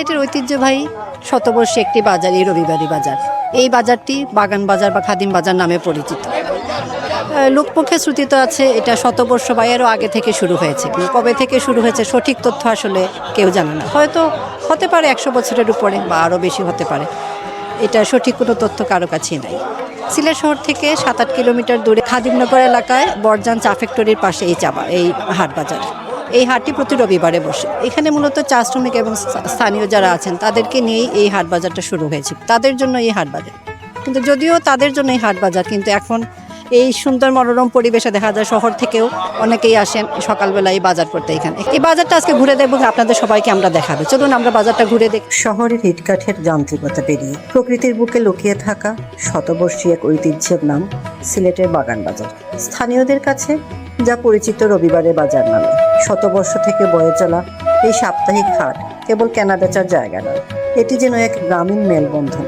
সিলেটের ঐতিহ্যবাহী শতবর্ষী একটি বাজার এই রবিবারী বাজার। এই বাজারটি বাগান বাজার বা খাদিম বাজার নামে পরিচিত। লোকমুখে শ্রুতিত আছে এটা শতবর্ষ বা এরও আগে থেকে শুরু হয়েছে, কিন্তু কবে থেকে শুরু হয়েছে সঠিক তথ্য আসলে কেউ জানে না। হয়তো হতে পারে 100 বছরের উপরে বা আরও বেশি হতে পারে, এটা সঠিক কোনো তথ্য কারো কাছেই নাই। সিলেট শহর থেকে 7-8 কিলোমিটার দূরে খাদিমনগর এলাকায় বরজান চা ফ্যাক্টরির পাশে এই হাট বাজার। এই হাটটি প্রতি রবিবারে বসে। এখানে মূলত চা শ্রমিক এবং স্থানীয় যারা আছেন তাদেরকে নিয়েই এই হাট বাজারটা শুরু হয়েছে, তাদের জন্য এই হাট বাজার। কিন্তু যদিও তাদের জন্য এই হাট বাজার, কিন্তু এখন এই সুন্দর মনোরম পরিবেশে দেখা যায় শহর থেকেও অনেকেই আসেন সকালবেলা এই বাজার করতে। এখানে এই বাজারটা আজকে ঘুরে দেখবো, আপনাদের সবাইকে আমরা দেখাবো। চলুন আমরা বাজারটা ঘুরে দেখি। শহরের ইটকাঠের যান্ত্রিকতা পেরিয়ে প্রকৃতির বুকে লুকিয়ে থাকা শতবর্ষী এক ঐতিহ্যের নাম সিলেটের বাগান বাজার। স্থানীয়দের কাছে যা পরিচিত রবিবারের বাজার নামে, শতবর্ষ থেকে বয়ে চলা এই সাপ্তাহিক হাট কেবল কেনাবেচার জায়গা নয়, এটি যেন এক গ্রামীণ মেলবন্ধন।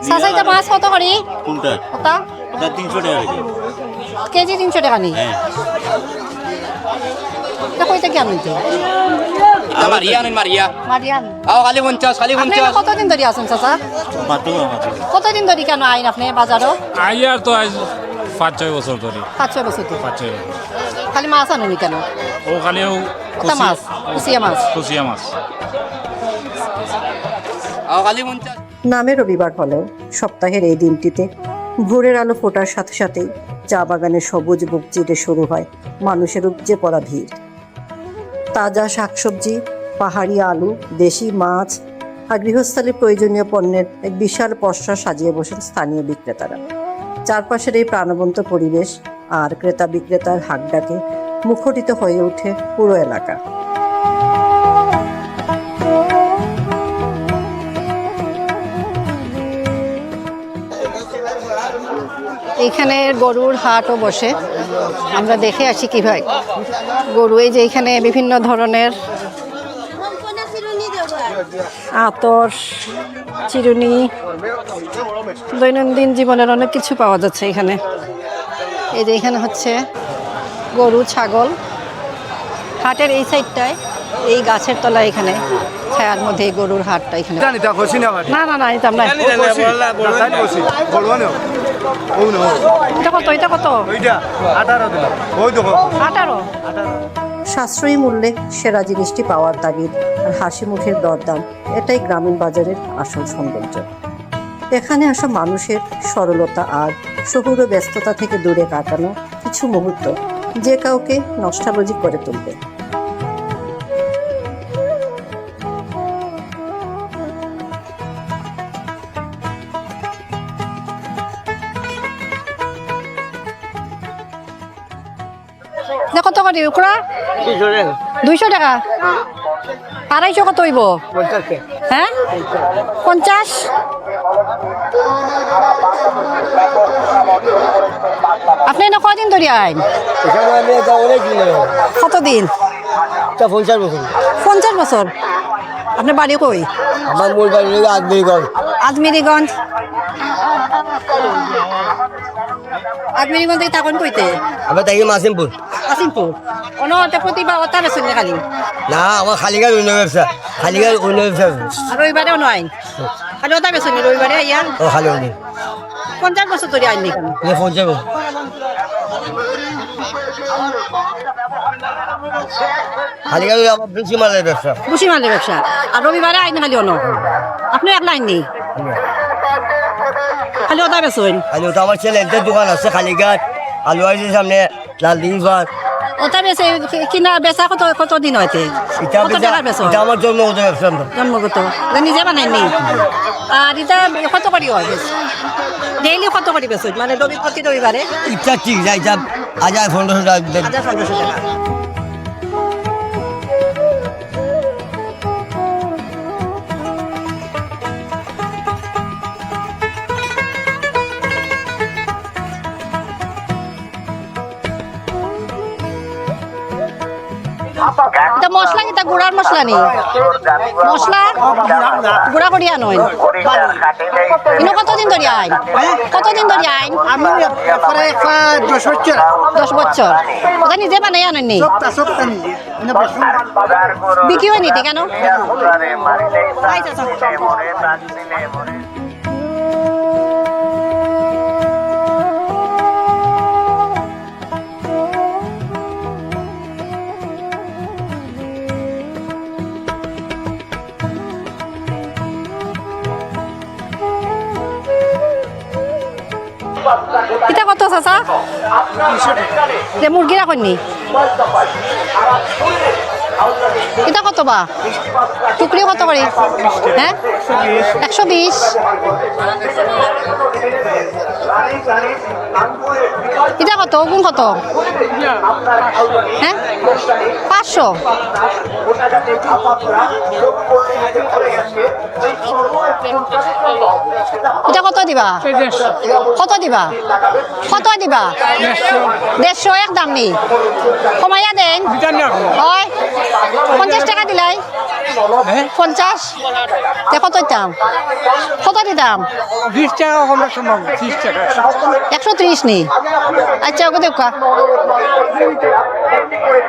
সাসাইটা মাছ কত করে? কোনটা? ওটা ওটা 300 টাকা কেজি 300 টাকা নি। হ্যাঁ। এটা কইতে কেমন তো? Marian. মারিয়ান। Kali 50, kali আপনি 50. কতদিন ধরে আছেন চাচা? মাত্র কতদিন ধরে কেন আইন আপনি বাজারও? আইয়ার তো আজ 5-6 বছর ধরে। 5-6 বছর তো। 5-6 খালি মাছ আনেনি কেন? ও খালিও কোথা মাছ? কুচিয়া মাছ। কুচিয়া মাছ। Kali 50. নামে রবিবার হলেও সপ্তাহের এই দিনটিতে ভোরের আলো ফোটার সাথে সাথেই চা বাগানের সবুজ বুক চিরে শুরু হয় মানুষের উপচে পড়া ভিড়। তাজা শাকসবজি, পাহাড়ি আলু, দেশি মাছ আর গৃহস্থালির প্রয়োজনীয় পণ্যের এক বিশাল পসরা সাজিয়ে বসেন স্থানীয় বিক্রেতারা। চারপাশের এই প্রাণবন্ত পরিবেশ আর ক্রেতা বিক্রেতার হাঁকডাকে মুখরিত হয়ে ওঠে পুরো এলাকা। এইখানে গরুর হাটও বসে, আমরা দেখে আসি কিভাবে গরু। এই যে এখানে বিভিন্ন ধরনের আতর, চিরুনি, দৈনন্দিন জীবনের অনেক কিছু পাওয়া যাচ্ছে এখানে। এই যে এখানে হচ্ছে গরু, ছাগল। হাটের এই সাইডটায় এই গাছের তলায় এখানে ছায়ার মধ্যে এই গরুর হাটটা এখানে। না না না, নিতাম না। এটা কত? এটা কত? 18। সাশ্রয়ী মূল্যে সেরা জিনিসটি পাওয়ার তাগিদ আর হাসি মুখের দরদাম, এটাই গ্রামীণ বাজারের আসল সৌন্দর্য। এখানে আসা মানুষের সরলতা আর শহুরে ব্যস্ততা থেকে দূরে কাটানো কিছু মুহূর্ত যে কাউকে নস্টালজিক করে তুলবে। কত করে উকড়া? 200 টাকা। 250 কত হইব? হ্যাঁ, 50। আপনি না কদিন ধরে আইন? কতদিন? 50 বছর। আপনার বাড়ি কই? আমার মূল বাড়ি আজমিরিগঞ্জ। আজমিরিগঞ্জ। আজমিরিগঞ্জ থেকে তখন কইতে? আমরা থাকি মাসিমপুর। আসিমপুর। অনতে প্রতিভা ওটা বেসুন খালি না, আমার খালিগার অন্য ব্যবসা। খালিগার অন্য ব্যবসা। আর রবিবারে অন্য আইন। খালি ওটা বেসুন রবিবারে আইয়া। ও খালি অন্য 50 বছর ধরে আইন কেন? 50। খালিগার আমার বেশি মালের ব্যবসা। বুসি মালের ব্যবসা। আর রবিবারে আইন খালি অন্য। আপনি একলা আইন নেই খালি ওটা বেসুন। খালি ওটা আমার ছেলে একটা দোকান আছে খালিঘাট আলু আইসের সামনে লালদিঘি পার। ওটা বেসে কিনা বেচা কত দিন হইতে? কত টাকার বেচো? এটা আমার জন্মগত ব্যবসা। জন্মগত নিজে বানাইনি। আর এটা কত করি হয় ডেইলি কত করি বেচো? মানে প্রতি রবিবারে ইচ্ছা ঠিক যাই যা আজ 1500 টাকা। 1500 টাকা। এটা মশলা কিতা গুড়ার মশলা নি মশলা গুড়া করিয়া নয় ইনো কতদিন ধরে আইন কতদিন ধরে আইন আমি প্রায় 10 বছর 10 বছর ওটা নিজে বানাই আনেননি সপ্তাহ নিজে বিক্রি হয়নি কেন এটা কত চাচা যে মুরগিরা কইনি এটা কত বা টুকরি কত করে হ্যাঁ 120 এটা কত ওগুন কত হ্যাঁ 500 এটা কত দিবা কত দিবা কত দিবা 150 এক দাম নি কমাইয়া দেন হয় 50 টাকা দিলাই 50 তে কত দাম কত দিতাম 20 টাকা কম সম্ভব 30 টাকা 130 নি আচ্ছা ওকে দেখা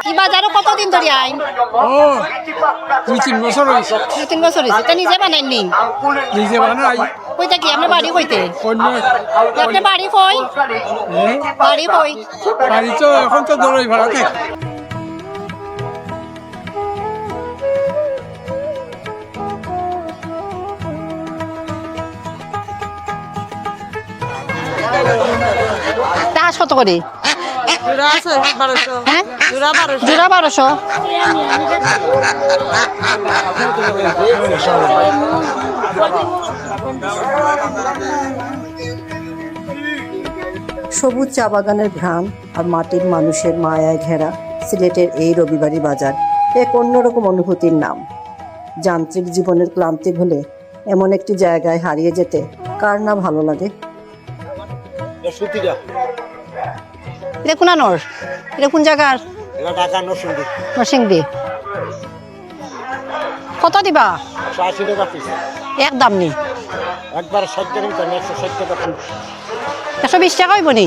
এই বাজারে কতদিন ধরে আইন ও 2-3 বছর হইছে 2-3 বছর হয়েছে তা নিজে বানাইনি নিজে বানাই কইতা কি আপনার বাড়ি কইতে অন্য আপনার বাড়ি কই বাড়ি কই বাড়ি তো এখন তো দৌড়াই ভাড়া থাকে তাহাজ কত করে জোড়া আছে 1200 হ্যাঁ জোড়া 1200 জোড়া 1200 সবুজ চা বাগানের ঘ্রাণ আর মাটির মানুষের মায়ায় ঘেরা সিলেটের এই রবিবারই বাজার এক অন্যরকম অনুভূতির নাম। যান্ত্রিক জীবনের ক্লান্তি ভুলে এমন একটি জায়গায় হারিয়ে যেতে কার না ভালো লাগে। এটা কোন আনোর এটা কোন জায়গার নরসিংদী কত দিবা 80 টাকা পিস এক দাম নি একবার 60 টাকা 160 টাকা 120 টাকা হইব নি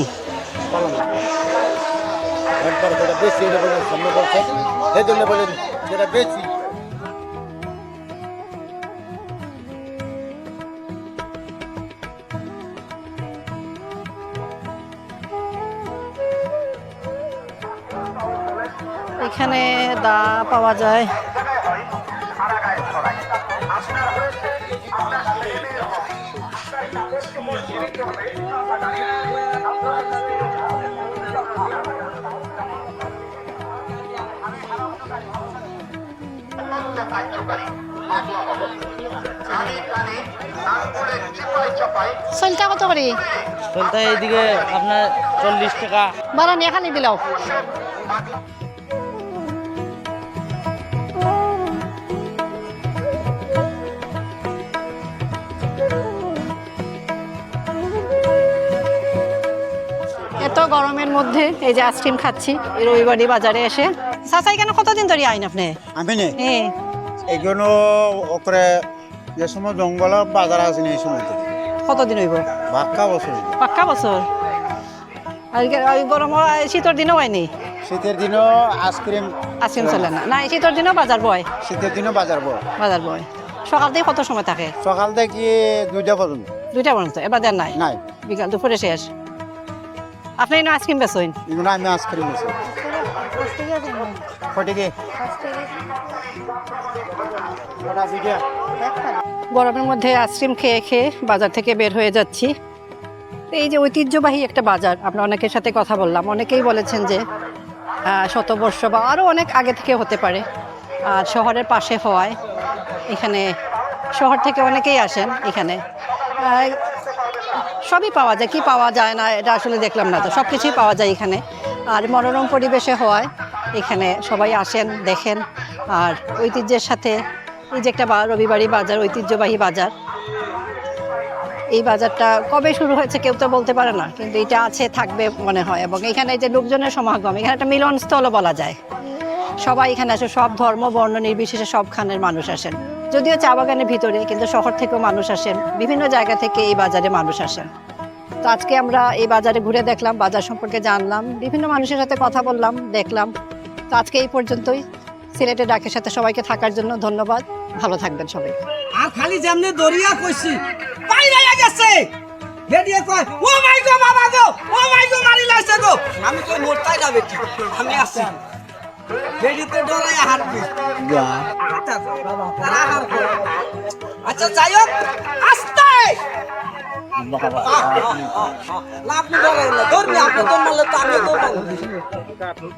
একবার যেটা বেশি এটা বলেন সামনে বলছে এই জন্য বলেন যেটা বেশি এখানে দা পাওয়া যায় সলটা কত করে বলতে এইদিকে আপনার 40 টাকা বাড়ানি এখানে দিলাও এত গরমের মধ্যে এই যে আইসক্রিম খাচ্ছি এই রবিবারই বাজারে এসে চাচা এখানে কতদিন ধরে আইন আপনি আমি নে হ্যাঁ এগুলো ওপরে যে সময় জঙ্গলের বাজার আছে না এই সময় কতদিন হইব বাক্কা বছর পাক্কা বছর আর গরম শীতের দিনও হয়নি শীতের দিনও আইসক্রিম আইসক্রিম চলে না না শীতের দিনও বাজার বয় শীতের দিনও বাজার বড় বাজার বয় সকাল থেকে কত সময় থাকে সকাল থেকে 2টা পর্যন্ত 2টা পর্যন্ত এবার দেন নাই নাই বিকাল দুপুরে শেষ আপনি এনে আইসক্রিম বেচেন এগুলো আমি আইসক্রিম আছে ফটিকে গরমের মধ্যে আইসক্রিম খেয়ে খেয়ে বাজার থেকে বের হয়ে যাচ্ছি এই যে ঐতিহ্যবাহী একটা বাজার আমরা অনেকের সাথে কথা বললাম অনেকেই বলেছেন যে শতবর্ষ বা আরও অনেক আগে থেকে হতে পারে আর শহরের পাশে হওয়ায় এখানে শহর থেকে অনেকেই আসেন এখানে সবই পাওয়া যায় কি পাওয়া যায় না এটা আসলে দেখলাম না তো সব কিছুই পাওয়া যায় এখানে আর মনোরম পরিবেশে হওয়ায় এখানে সবাই আসেন দেখেন আর ঐতিহ্যের সাথে এই যে একটা রবিবারই বাজার ঐতিহ্যবাহী বাজার এই বাজারটা কবে শুরু হয়েছে কেউ তো বলতে পারে না কিন্তু এটা আছে থাকবে মনে হয় এবং এখানে যে লোকজনের সমাগম এখানে একটা মিলনস্থলও বলা যায় সবাই এখানে আসে, সব ধর্ম বর্ণ নির্বিশেষে সবখানের মানুষ আসেন। যদিও চা বাগানের ভিতরে, কিন্তু শহর থেকেও মানুষ আসেন, বিভিন্ন জায়গা থেকে এই বাজারে মানুষ আসেন। তো আজকে আমরা এই বাজারে ঘুরে দেখলাম, বাজার সম্পর্কে জানলাম, বিভিন্ন মানুষের সাথে কথা বললাম, দেখলাম। তো আজকে এই পর্যন্তই। সিলেটের ডাকের সাথে সবাইকে থাকার জন্য ধন্যবাদ। ভালো থাকবেন সবাই। আর খালি যেমনি দরিয়া কইছি বাইরে গেছে বেরিয়ে কয় ও মাই গো বাবা গো, ও মাই গো মারি লাইছে গো। আমি কই মোরতাই না বেটি, আমি আছি বেরিতে ডরাই হারবি আচ্ছা যাই হোক আস্তে আপনি ডরাই না ধরবি, আপনি দৌড় মারলে তো আমি দৌড় মারবো,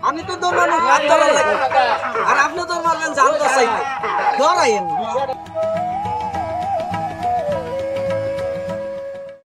আমি তো দৌড় মারবো আর আপনি দৌড় মারবেন জান তো চাই ডরাই